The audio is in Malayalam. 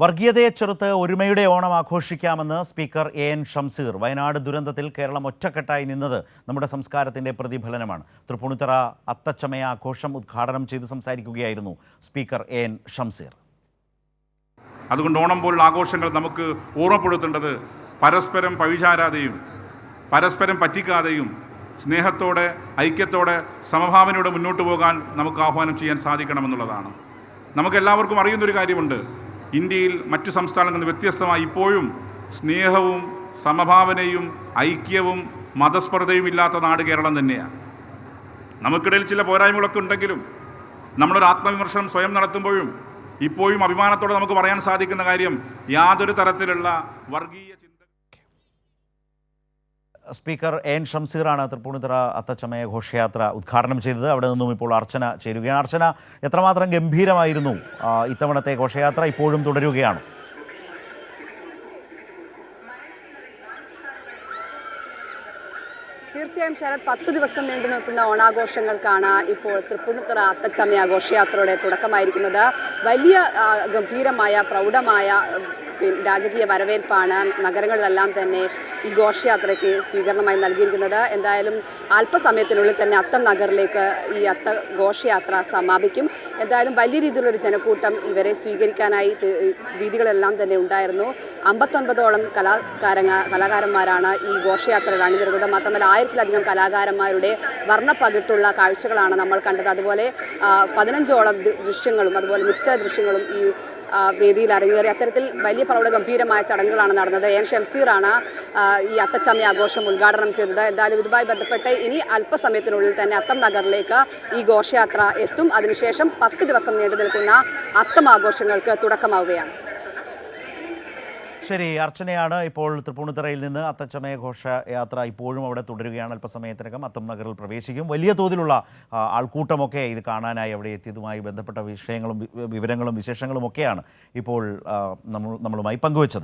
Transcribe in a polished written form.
വർഗീയതയെ ചെറുത്ത് ഒരുമയുടെ ഓണം ആഘോഷിക്കാമെന്ന് സ്പീക്കർ എൻ ഷംസീർ. വയനാട് ദുരന്തത്തിൽ കേരളം ഒറ്റക്കെട്ടായി നിന്നത് നമ്മുടെ സംസ്കാരത്തിൻ്റെ പ്രതിഫലനമാണ്. തൃപ്പൂണിത്തുറ അത്തച്ചമയ ആഘോഷം ഉദ്ഘാടനം ചെയ്ത് സംസാരിക്കുകയായിരുന്നു സ്പീക്കർ എൻ ഷംസീർ. അതുകൊണ്ട് ഓണം പോലുള്ള ആഘോഷങ്ങൾ നമുക്ക് ഓർമ്മപ്പെടുത്തേണ്ടത് പരസ്പരം പഴിചാരാതെയും പരസ്പരം പറ്റിക്കാതെയും സ്നേഹത്തോടെ, ഐക്യത്തോടെ, സമഭാവനയോടെ മുന്നോട്ട് പോകാൻ നമുക്ക് ആഹ്വാനം ചെയ്യാൻ സാധിക്കണമെന്നുള്ളതാണ്. നമുക്കെല്ലാവർക്കും അറിയുന്നൊരു കാര്യമുണ്ട്. ഇന്ത്യയിൽ മറ്റ് സംസ്ഥാനങ്ങളിൽ നിന്ന് വ്യത്യസ്തമായി ഇപ്പോഴും സ്നേഹവും സമഭാവനയും ഐക്യവും മതസ്പർദ്ധയും ഇല്ലാത്ത നാട് കേരളം തന്നെയാണ്. നമുക്കിടയിൽ ചില പോരായ്മകളൊക്കെ ഉണ്ടെങ്കിലും നമ്മളൊരു ആത്മവിമർശനം സ്വയം നടത്തുമ്പോഴും ഇപ്പോഴും അഭിമാനത്തോടെ നമുക്ക് പറയാൻ സാധിക്കുന്ന കാര്യം യാതൊരു തരത്തിലുള്ള വർഗീയ ചിന്ത. സ്പീക്കർ എൻ ഷംസീറാണ് തൃപ്പൂണിത്തുറ അത്തച്ചമയ ഘോഷയാത്ര ഉദ്ഘാടനം ചെയ്തത്. അവിടെ നിന്നും ഇപ്പോൾ അർച്ചന ചേരുകയാണ്. അർച്ചന, എത്രമാത്രം ഗംഭീരമായിരുന്നു ഇത്തവണത്തെ ഘോഷയാത്ര? ഇപ്പോഴും തുടരുകയാണ്? തീർച്ചയായും ശരത്, 10 ദിവസം നീണ്ടു നിൽക്കുന്ന ഓണാഘോഷങ്ങൾക്കാണ് ഇപ്പോൾ തൃപ്പൂണിത്തുറ അത്തച്ചമയ ഘോഷയാത്രയുടെ തുടക്കമായിരിക്കുന്നത്. വലിയ ഗംഭീരമായ പ്രൗഢമായ രാജകീയ വരവേൽപ്പാണ് നഗരങ്ങളിലെല്ലാം തന്നെ ഈ ഘോഷയാത്രയ്ക്ക് സ്വീകരണമായി നൽകിയിരിക്കുന്നത്. എന്തായാലും അല്പസമയത്തിനുള്ളിൽ തന്നെ അത്തം നഗറിലേക്ക് ഈ ഘോഷയാത്ര സമാപിക്കും. എന്തായാലും വലിയ രീതിയിലുള്ളൊരു ജനക്കൂട്ടം ഇവരെ സ്വീകരിക്കാനായി വീതികളെല്ലാം തന്നെ ഉണ്ടായിരുന്നു. 59ഓളം കലാകാരന്മാരാണ് ഈ ഘോഷയാത്രയിൽ അണിനിരുന്നത്. മാത്രമല്ല 1000-ലധികം കലാകാരന്മാരുടെ വർണ്ണപ്പകിട്ടുള്ള കാഴ്ചകളാണ് നമ്മൾ കണ്ടത്. അതുപോലെ 15ഓളം ദൃശ്യങ്ങളും അതുപോലെ നിശ്ചയ ദൃശ്യങ്ങളും ഈ വേദിയിൽ അരങ്ങേറി. അത്തരത്തിൽ വലിയ പ്രൗഢഗംഭീരമായ ചടങ്ങുകളാണ് നടന്നത്. എൻ ഷംസീറാണ് ഈ അത്തച്ചമയ ആഘോഷം ഉദ്ഘാടനം ചെയ്തത്. എന്തായാലും ഇതുമായി ബന്ധപ്പെട്ട് ഇനി അല്പസമയത്തിനുള്ളിൽ തന്നെ അത്തം നഗറിലേക്ക് ഈ ഘോഷയാത്ര എത്തും. അതിനുശേഷം 10 ദിവസം നീണ്ടു നിൽക്കുന്ന അത്തം ആഘോഷങ്ങൾക്ക് തുടക്കമാവുകയാണ്. ശരി, അർച്ചനയാണ് ഇപ്പോൾ തൃപ്പൂണിത്തുറയിൽ നിന്ന്. അത്തച്ചമയ ഘോഷയാത്ര ഇപ്പോഴും അവിടെ തുടരുകയാണ്. അല്പസമയത്തിനകം അത്തം നഗറിൽ പ്രവേശിക്കും. വലിയ തോതിലുള്ള ആൾക്കൂട്ടമൊക്കെ ഇത് കാണാനായി അവിടെ എത്തിയതുമായി ബന്ധപ്പെട്ട വിഷയങ്ങളും വിവരങ്ങളും വിശേഷങ്ങളും ഒക്കെയാണ് ഇപ്പോൾ നമ്മളുമായി പങ്കുവച്ചത്.